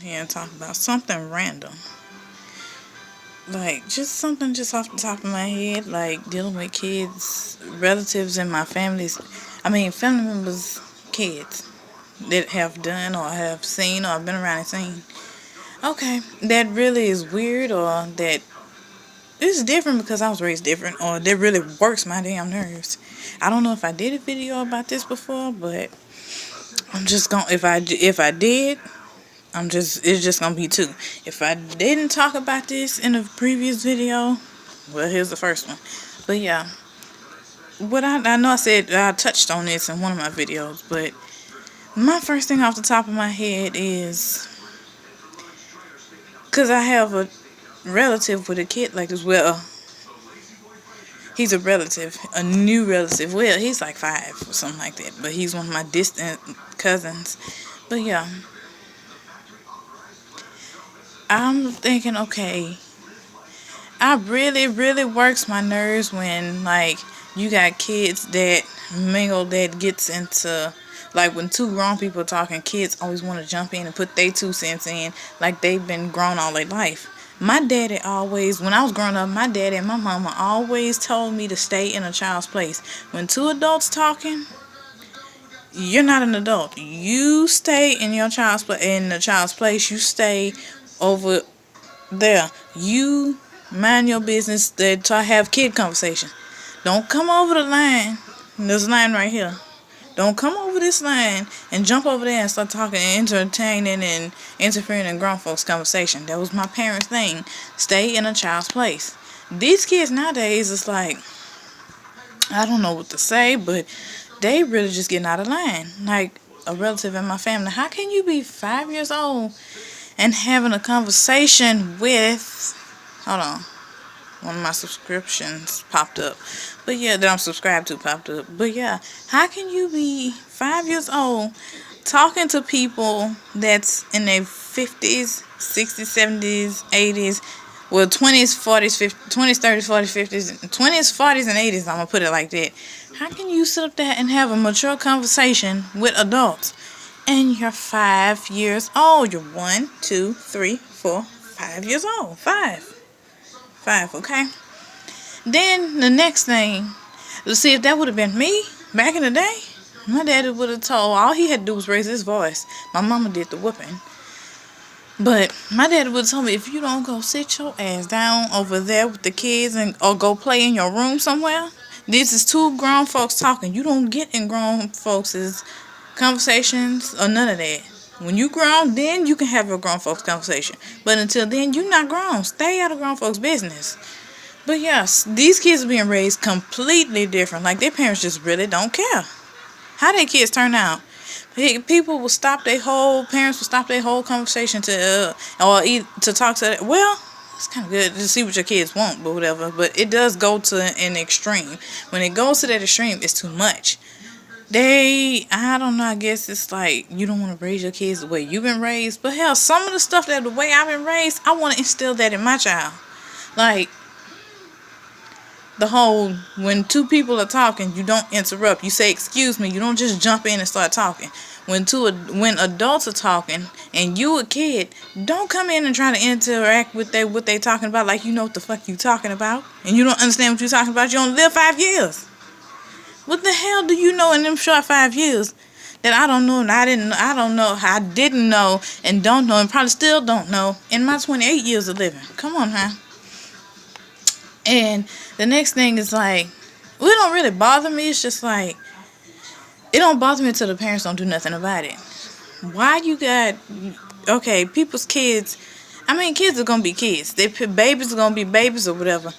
Here and talk about something random. Like just something just off the top of my head, like dealing with kids, relatives in my families. Family members, kids that have done or have seen or have been around and seen. Okay, that really is weird or that it's different because I was raised different or that really works my damn nerves. I don't know if I did a video about this before, but I'm just gonna if I did, it's just gonna be two. If I didn't talk about this in a previous video, well, here's the first one. But yeah, what I know I said I touched on this in one of my videos, but my first thing off the top of my head is because I have a relative with a kid like this. Well, he's a relative, a new relative. Well, he's like 5 or something like that, but he's one of my distant cousins. But yeah, I'm thinking, okay, I really works my nerves when like you got kids that mingle that gets into like when two grown people are talking, kids always want to jump in and put their 2 cents in like they've been grown all their life. My daddy always, when I was growing up, my daddy and my mama always told me to stay in a child's place. When two adults talking, you're not an adult. You stay in your in the child's place. You stay over there. You mind your business to have kid conversation. Don't come over the line. This line right here. Don't come over this line and jump over there and start talking and entertaining and interfering in grown folks' conversation. That was my parents' thing. Stay in a child's place. These kids nowadays, it's like, I don't know what to say, but they really just getting out of line. Like a relative in my family. How can you be 5 years old and having a conversation with, hold on, one of my subscriptions popped up, but yeah, that I'm subscribed to popped up, but yeah, how can you be 5 years old talking to people that's in their 50s, 60s, 70s, 80s, well, 20s, 40s, 50s, 20s, 30s, 40s, 50s, 20s, 40s, and 80s, I'm gonna put it like that. How can you sit up there and have a mature conversation with adults and you're 5 years old? You're 1, 2, 3, 4, 5 years old. Five, okay? Then the next thing, to see if that would have been me back in the day, my daddy would have told, all he had to do was raise his voice. My mama did the whooping. But my daddy would have told me, if you don't go sit your ass down over there with the kids or go play in your room somewhere, this is two grown folks talking. You don't get in grown folks' conversations or none of that. When you grown, then you can have your grown folks conversation. But until then, you're not grown. Stay out of grown folks' business. But yes, these kids are being raised completely different. Like their parents just really don't care how their kids turn out. People will parents will stop their whole conversation to talk to. Well, it's kind of good to see what your kids want, but whatever. But it does go to an extreme. When it goes to that extreme, it's too much. I don't know, I guess it's like you don't want to raise your kids the way you've been raised. But hell, some of the stuff that the way I've been raised, I want to instill that in my child. Like, the whole, when two people are talking, you don't interrupt. You say, excuse me. You don't just jump in and start talking. When adults are talking and you a kid, don't come in and try to interact with what they talking about like you know what the fuck you talking about. And you don't understand what you're talking about. You only live 5 years. What the hell do you know in them short 5 years that I don't know and I didn't know and don't know and probably still don't know in my 28 years of living? Come on, huh? And the next thing is like, well, it don't really bother me. It's just like, it don't bother me until the parents don't do nothing about it. Why you got, okay, people's kids, kids are going to be kids. Babies are going to be babies or whatever.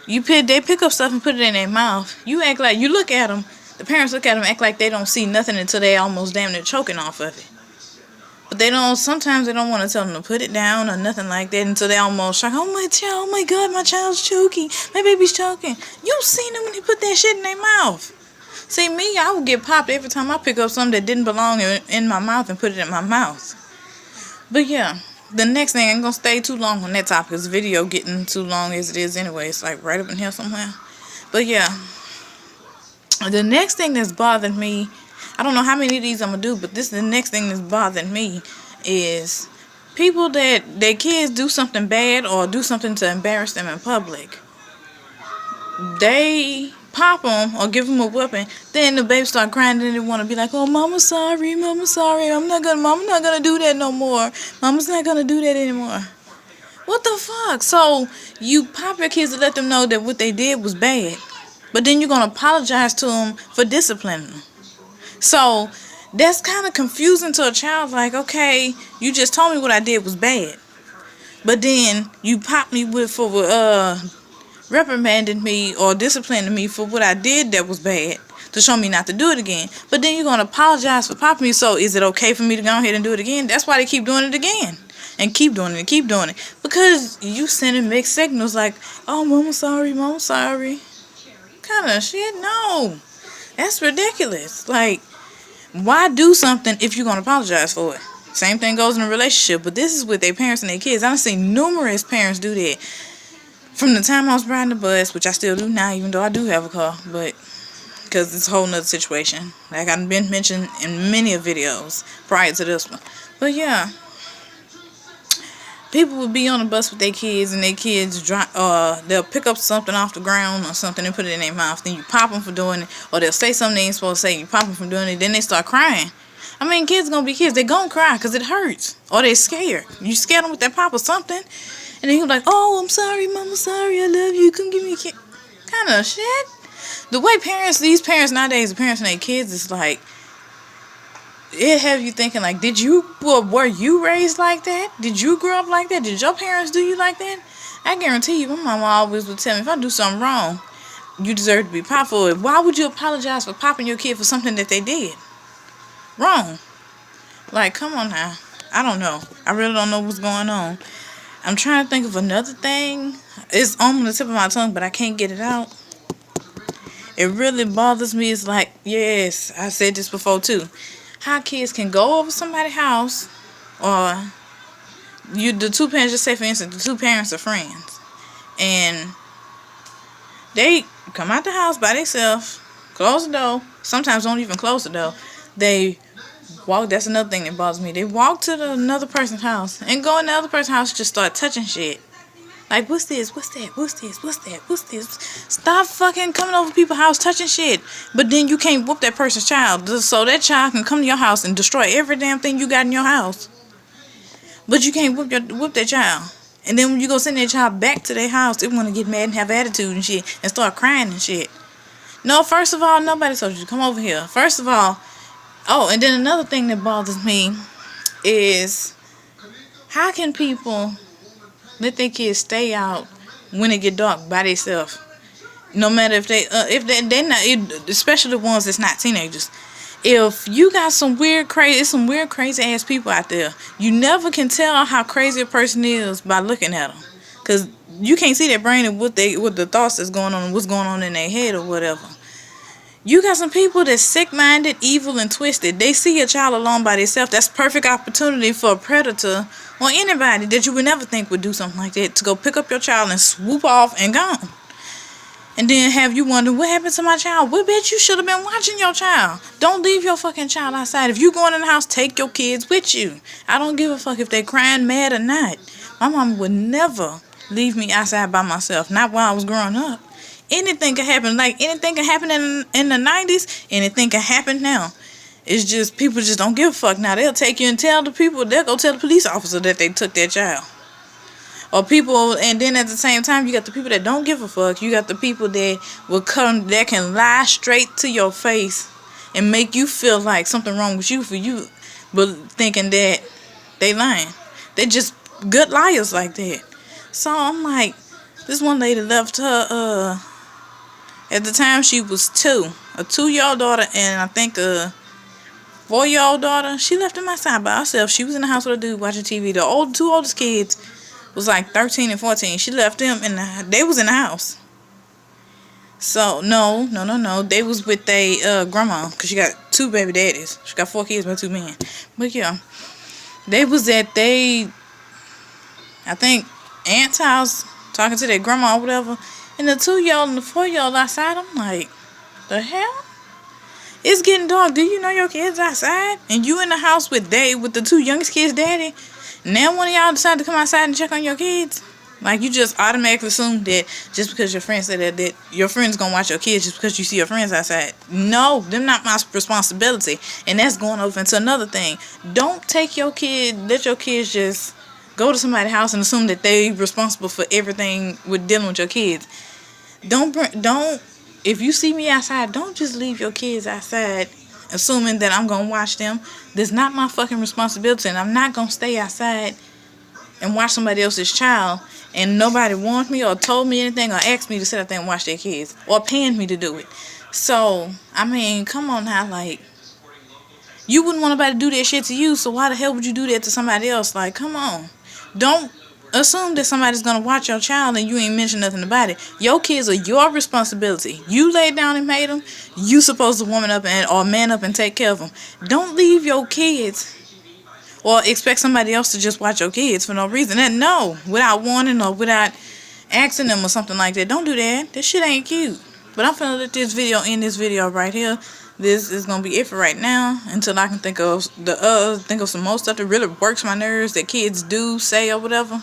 They pick up stuff and put it in their mouth. You look at them, the parents look at them, act like they don't see nothing until they almost damn near choking off of it. But sometimes they don't want to tell them to put it down or nothing like that until they almost shock. Oh my God, my child's choking. My baby's choking. You seen them when they put that shit in their mouth. See, me, I would get popped every time I pick up something that didn't belong in my mouth and put it in my mouth. But yeah. The next thing, I ain't gonna stay too long on that topic. This video getting too long as it is anyway. It's like right up in here somewhere. But yeah, the next thing that's bothering me, I don't know how many of these I'm gonna do, but the next thing that's bothering me is People that their kids do something bad or do something to embarrass them in public, they pop them or give them a whipping. Then the baby start crying and they want to be like, oh, mama sorry, mama not gonna do that no more. Mama's not gonna do that anymore. What the fuck? So you pop your kids to let them know that what they did was bad, but then you're gonna apologize to them for disciplining them. So that's kind of confusing to a child. Like, okay, you just told me what I did was bad, but then you pop me for reprimanding me or disciplining me for what I did that was bad to show me not to do it again. But then you're gonna apologize for popping me. So is it okay for me to go ahead and do it again? That's why they keep doing it again. And keep doing it and keep doing it. Because you sending mixed signals like, oh, mama sorry. Kind of shit? No. That's ridiculous. Like, why do something if you're going to apologize for it? Same thing goes in a relationship. But this is with their parents and their kids. I've seen numerous parents do that. From the time I was riding the bus, which I still do now, even though I do have a car. But, because it's a whole nother situation. Like I've been mentioned in many of videos prior to this one. But yeah. People will be on the bus with their kids, and their kids they'll pick up something off the ground or something and put it in their mouth. Then you pop them for doing it, or they'll say something they ain't supposed to say. You pop them for doing it, then they start crying. I mean, kids gonna be kids. They gonna cry because it hurts, or they scared. You scared them with that pop or something, and then you're like, "Oh, I'm sorry, mama, sorry, I love you. Come give me a kid." Kind of shit. The way these parents nowadays, the parents and their kids, is like. It have you thinking like, were you raised like that? Did you grow up like that? Did your parents do you like that? I guarantee you, my mama always would tell me, if I do something wrong, you deserve to be popped for it. Why would you apologize for popping your kid for something that they did wrong? Like, come on now. I don't know. I really don't know what's going on. I'm trying to think of another thing. It's on the tip of my tongue, but I can't get it out. It really bothers me. It's like, yes, I said this before too. How kids can go over somebody's house, or the two parents, just say for instance, the two parents are friends, and they come out the house by themselves, close the door, sometimes don't even close the door. They walk, that's another thing that bothers me. They walk to another person's house and go in the other person's house, just start touching shit. Like, what's this? What's that? What's this? What's that? What's this? Stop fucking coming over people's house touching shit. But then you can't whoop that person's child. So that child can come to your house and destroy every damn thing you got in your house. But you can't whoop that child. And then when you go send that child back to their house, they want to get mad and have attitude and shit. And start crying and shit. No, first of all, nobody told you to come over here. First of all, and then another thing that bothers me is, how can people let their kids stay out when it get dark by themselves? No matter if they're not, especially the ones that's not teenagers. If you got some weird crazy ass people out there, you never can tell how crazy a person is by looking at them, cause you can't see their brain and what the thoughts that's going on, what's going on in their head or whatever. You got some people that's sick-minded, evil, and twisted. They see a child alone by themselves. That's perfect opportunity for a predator or anybody that you would never think would do something like that to go pick up your child and swoop off and gone. And then have you wonder, what happened to my child? Well, bitch, you should have been watching your child. Don't leave your fucking child outside. If you going in the house, take your kids with you. I don't give a fuck if they crying, mad, or not. My mom would never leave me outside by myself. Not while I was growing up. Anything can happen. Like, anything can happen in the 90s. Anything can happen now. It's just, people just don't give a fuck now. They'll take you and tell the people. They'll go tell the police officer that they took their child. Or people, and then at the same time, you got the people that don't give a fuck. You got the people that can lie straight to your face and make you feel like something wrong with you for you, but thinking that they lying. They just good liars like that. So I'm like, this one lady left her, at the time she was 2, a 2-year-old daughter, and I think a 4-year-old daughter. She left them outside by herself. She was in the house with a dude watching TV. The two oldest kids was like 13 and 14. She left them they was in the house. So no. They was with their grandma, cause she got 2 baby daddies. She got 4 kids by 2 men. But yeah, they was at I think aunt's house talking to their grandma or whatever. And the 2-year-old and the 4-year-old outside. I'm like, the hell? It's getting dark. Do you know your kids outside? And you in the house with the 2 youngest kids' daddy? Now one of y'all decide to come outside and check on your kids. Like, you just automatically assume that just because your friend said that your friend's gonna watch your kids just because you see your friends outside. No, them not my responsibility. And that's going over into another thing. Don't let your kids just go to somebody's house and assume that they responsible for everything with dealing with your kids. Don't, if you see me outside, don't just leave your kids outside assuming that I'm gonna watch them. That's not my fucking responsibility, and I'm not gonna stay outside and watch somebody else's child, and nobody warned me or told me anything or asked me to sit out there and watch their kids or paying me to do it. So, I mean, come on now, like, you wouldn't want nobody to do that shit to you, so why the hell would you do that to somebody else? Like, come on. Don't assume that somebody's gonna watch your child and you ain't mention nothing about it. Your kids are your responsibility. You laid down and made them. You supposed to woman up or man up and take care of them. Don't leave your kids or expect somebody else to just watch your kids for no reason. And no, without warning or without asking them or something like that. Don't do that. This shit ain't cute. But I'm finna let this video end this video right here. This is gonna be it for right now until I can think of some more stuff that really works my nerves that kids do, say, or whatever.